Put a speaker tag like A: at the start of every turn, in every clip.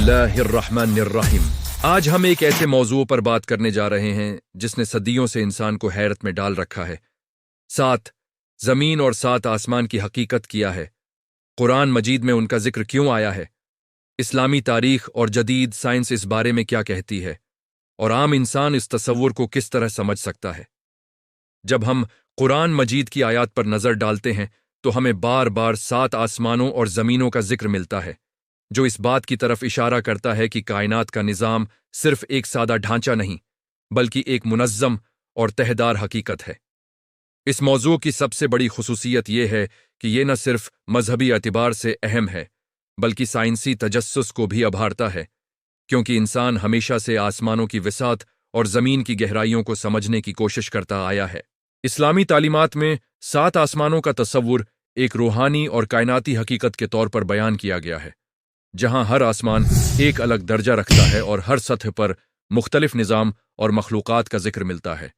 A: बिस्मिल्लाहिर्रहमानिर्रहीम। आज हम एक ऐसे मौजू पर बात करने जा रहे हैं जिसने सदियों से इंसान को हैरत में डाल रखा है। 7 जमीन और 7 आसमान की हकीकत किया है। कुरान मजीद में उनका जिक्र क्यों आया है? इस्लामी तारीख और जदीद साइंस इस बारे में क्या कहती है, और आम इंसान इस तसव्वुर को किस तरह समझ सकता है? जब हम कुरान मजीद की आयत पर नजर डालते हैं तो हमें बार बार 7 आसमानों और जमीनों का जिक्र मिलता है, जो इस बात की तरफ इशारा करता है कि कायनात का निज़ाम सिर्फ एक सादा ढांचा नहीं, बल्कि एक मुनज़्ज़म और तहदार हकीकत है। इस मौजू की सबसे बड़ी खुसूसियत यह है कि यह न सिर्फ मजहबी एतबार से अहम है, बल्कि साइंसी तजस्सुस को भी आभारता है, क्योंकि इंसान हमेशा से आसमानों की विसात और ज़मीन की गहराइयों को समझने की कोशिश करता आया है। इस्लामी तालीमात में 7 आसमानों का तसव्वुर एक रूहानी और कायनाती हकीकत के तौर पर बयान किया गया है, जहां हर आसमान एक अलग दर्जा रखता है और हर सतह पर मुख्तलिफ निज़ाम और मखलूक़ात का जिक्र मिलता है।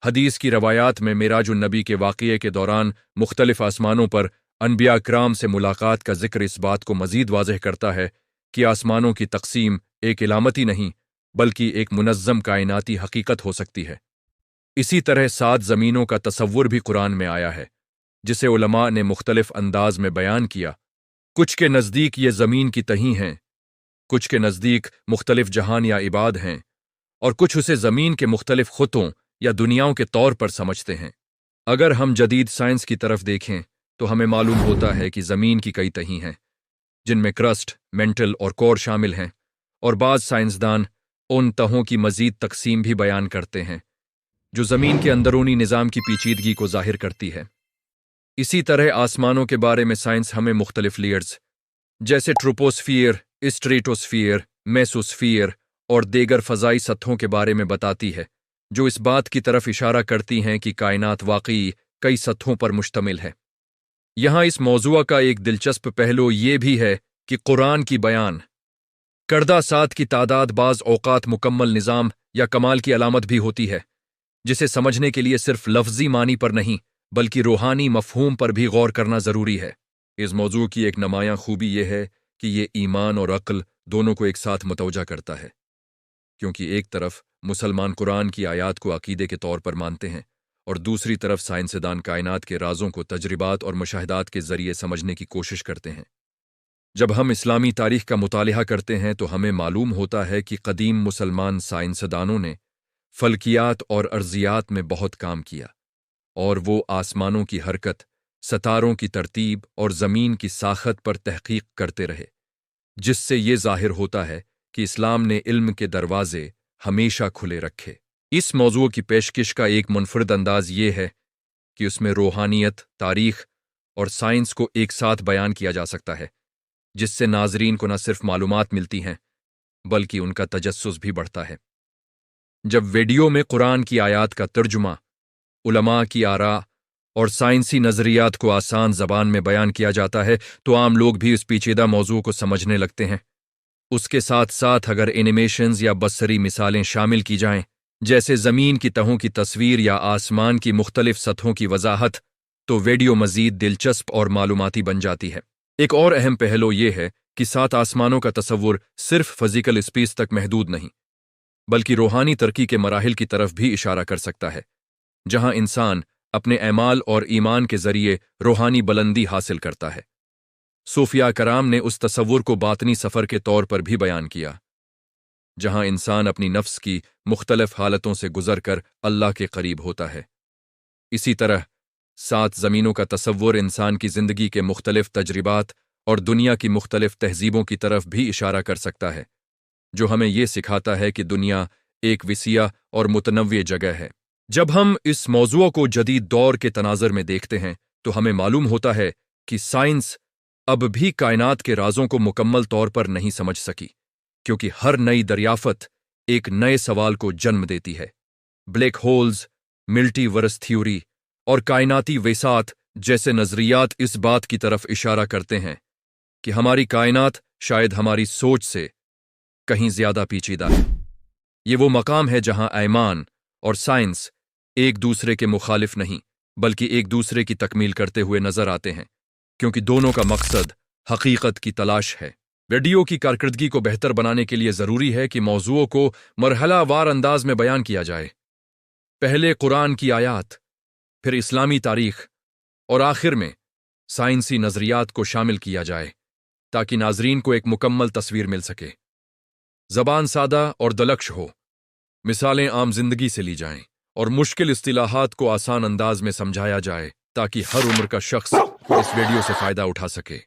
A: हदीस की रवायात में मिराजुन नबी के वाक़ये के दौरान मुख्तलिफ आसमानों पर अनबिया किराम से मुलाकात का जिक्र इस बात को मज़ीद वाज़ेह करता है कि आसमानों की तक़सीम एक इलामती नहीं, बल्कि एक मुनज़्ज़म कायनाती हकीकत हो सकती है। इसी तरह 7 ज़मीनों का तसव्वुर भी कुरान में आया है, जिसे उलमा ने मुख्तलिफ अंदाज में बयान किया। कुछ के नज़दीक ये ज़मीन की तहीं हैं, कुछ के नज़दीक मुख्तलिफ जहान या इबाद हैं, और कुछ उसे ज़मीन के मुख्तलिफ खुतों या दुनियाओं के तौर पर समझते हैं। अगर हम जदीद साइंस की तरफ देखें तो हमें मालूम होता है कि ज़मीन की कई तहीं हैं, जिनमें क्रस्ट, मेंटल और कोर शामिल हैं, और बाज़ साइंसदान उन तहों की मज़ीद तकसीम भी बयान करते हैं, जो ज़मीन के अंदरूनी निज़ाम की पेचीदगी को ज़ाहिर करती है। इसी तरह आसमानों के बारे में साइंस हमें मुख्तलिफ लेयर्स जैसे ट्रोपोस्फियर, स्ट्रेटोस्फियर, मेसोस्फियर और दीगर फ़ज़ाई सतहों के बारे में बताती है, जो इस बात की तरफ इशारा करती हैं कि कायनात वाकई कई सतहों पर मुश्तमिल है। यहाँ इस मौज़ूआ का एक दिलचस्प पहलू ये भी है कि कुरान की बयान करदा 7 की तादाद बाज़ औक़ात मुकम्मल निज़ाम या कमाल की अलामत भी होती है, जिसे समझने के लिए सिर्फ लफ्ज़ी मानी पर नहीं, बल्कि रूहानी मफ़हूम पर भी गौर करना ज़रूरी है। इस मौजू की एक नमायां खूबी यह है कि ये ईमान और अक्ल दोनों को एक साथ मतवजा करता है, क्योंकि एक तरफ मुसलमान कुरान की आयत को अकीदे के तौर पर मानते हैं, और दूसरी तरफ साइंसदान कायनात के राजों को तजरिबात और मुशाहिदात के ज़रिए समझने की कोशिश करते हैं। जब हम इस्लामी तारीख़ का मुतालिहा करते हैं तो हमें मालूम होता है कि कदीम मुसलमान साइंसदानों ने फ़ल्कियात और अर्ज़ियात में बहुत काम किया, और वो आसमानों की हरकत, सतारों की तरतीब और ज़मीन की साख़त पर तहक़ीक़ करते रहे, जिससे ये ज़ाहिर होता है कि इस्लाम ने इल्म के दरवाज़े हमेशा खुले रखे। इस मौज़ू की पेशकश का एक मुनफ़रिद अंदाज़ ये है कि उसमें रूहानियत, तारीख़ और साइंस को एक साथ बयान किया जा सकता है, जिससे नाज़रीन को न सिर्फ मालूमात मिलती हैं, बल्कि उनका तजस्सुस भी बढ़ता है। जब वीडियो में कुरान की आयत का तर्जुमा, उलमा की आरा और साइंसी नज़रियात को आसान ज़बान में बयान किया जाता है तो आम लोग भी इस पेचीदा मौजू को समझने लगते हैं। उसके साथ साथ अगर एनिमेशंस या बसरी मिसालें शामिल की जाएं, जैसे ज़मीन की तहों की तस्वीर या आसमान की मुख्तलिफ सतहों की वजाहत, तो वीडियो मज़ीद दिलचस्प और मालूमाती बन जाती है। एक और अहम पहलू ये है कि 7 आसमानों का तसव्वुर सिर्फ फ़िज़िकल स्पेस तक महदूद नहीं, बल्कि रूहानी तरक्की के मराहिल की तरफ भी इशारा कर सकता है, जहां इंसान अपने ऐमाल और ईमान के ज़रिए रूहानी बुलंदी हासिल करता है। सूफिया कराम ने उस तसव्वुर को बातनी सफ़र के तौर पर भी बयान किया, जहां इंसान अपनी नफ्स की मुख्तलिफ हालतों से गुजर कर अल्लाह के करीब होता है। इसी तरह 7 ज़मीनों का तसव्वुर इंसान की ज़िंदगी के मुख्तलिफ तजरिबात और दुनिया की मुख्तलिफ तहज़ीबों की तरफ भी इशारा कर सकता है, जो हमें यह सिखाता है कि दुनिया एक विसिया और मुतनव्वी जगह है। जब हम इस मौज़ू को जदीद दौर के तनाज़र में देखते हैं तो हमें मालूम होता है कि साइंस अब भी कायनात के राज़ों को मुकम्मल तौर पर नहीं समझ सकी, क्योंकि हर नई दरियाफ़त एक नए सवाल को जन्म देती है। ब्लैक होल्स, मल्टीवर्स थ्योरी और कायनाती वेसात जैसे नज़रियात इस बात की तरफ इशारा करते हैं कि हमारी कायनात शायद हमारी सोच से कहीं ज़्यादा पेचीदा है। ये वो मकाम है जहां ईमान और साइंस एक दूसरे के मुखालिफ नहीं, बल्कि एक दूसरे की तकमील करते हुए नजर आते हैं, क्योंकि दोनों का मकसद हकीकत की तलाश है। वीडियो की कारकर्दगी को बेहतर बनाने के लिए ज़रूरी है कि मौज़ूओं को मरहला वार अंदाज में बयान किया जाए। पहले कुरान की आयात, फिर इस्लामी तारीख और आखिर में साइंसी नज़रियात को शामिल किया जाए ताकि नाजरीन को एक मुकम्मल तस्वीर मिल सके। ज़बान सादा और दलक्ष हो, मिसालें आम जिंदगी से ली जाएं और मुश्किल इस्तिलाहात को आसान अंदाज में समझाया जाए ताकि हर उम्र का शख्स इस वीडियो से फ़ायदा उठा सके।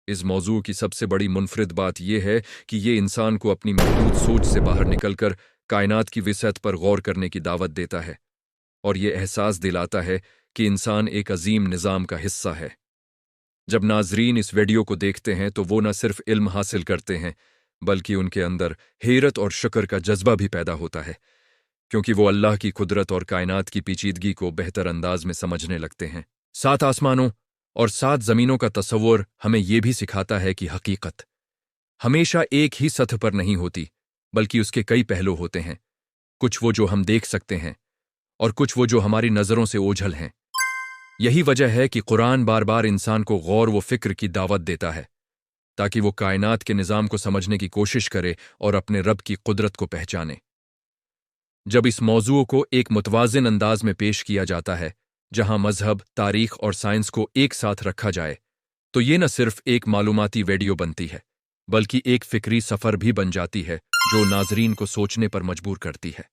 A: इस मौजू की सबसे बड़ी मुनफरिद बात यह है कि ये इंसान को अपनी महदूद सोच से बाहर निकलकर कायनात की विसअत पर गौर करने की दावत देता है और ये एहसास दिलाता है कि इंसान एक अजीम निज़ाम का हिस्सा है। जब नाजरीन इस वीडियो को देखते हैं तो वो न सिर्फ इल्म हासिल करते हैं बल्कि उनके अंदर हैरत और शुक्र का जज्बा भी पैदा होता है, क्योंकि वो अल्लाह की कुदरत और कायनात की पेचीदगी को बेहतर अंदाज में समझने लगते हैं। 7 आसमानों और 7 ज़मीनों का तसव्वुर हमें यह भी सिखाता है कि हकीकत हमेशा एक ही सतह पर नहीं होती बल्कि उसके कई पहलू होते हैं। कुछ वो जो हम देख सकते हैं और कुछ वो जो हमारी नज़रों से ओझल हैं। यही वजह है कि कुरान बार बार इंसान को गौर व फिक्र की दावत देता है ताकि वो कायनात के निज़ाम को समझने की कोशिश करे और अपने रब की कुदरत को पहचाने। जब इस मौजू को एक मुतवाज़िन अंदाज में पेश किया जाता है जहां मजहब, तारीख और साइंस को एक साथ रखा जाए तो ये न सिर्फ एक मालूमाती वीडियो बनती है बल्कि एक फिक्री सफ़र भी बन जाती है जो नाजरीन को सोचने पर मजबूर करती है।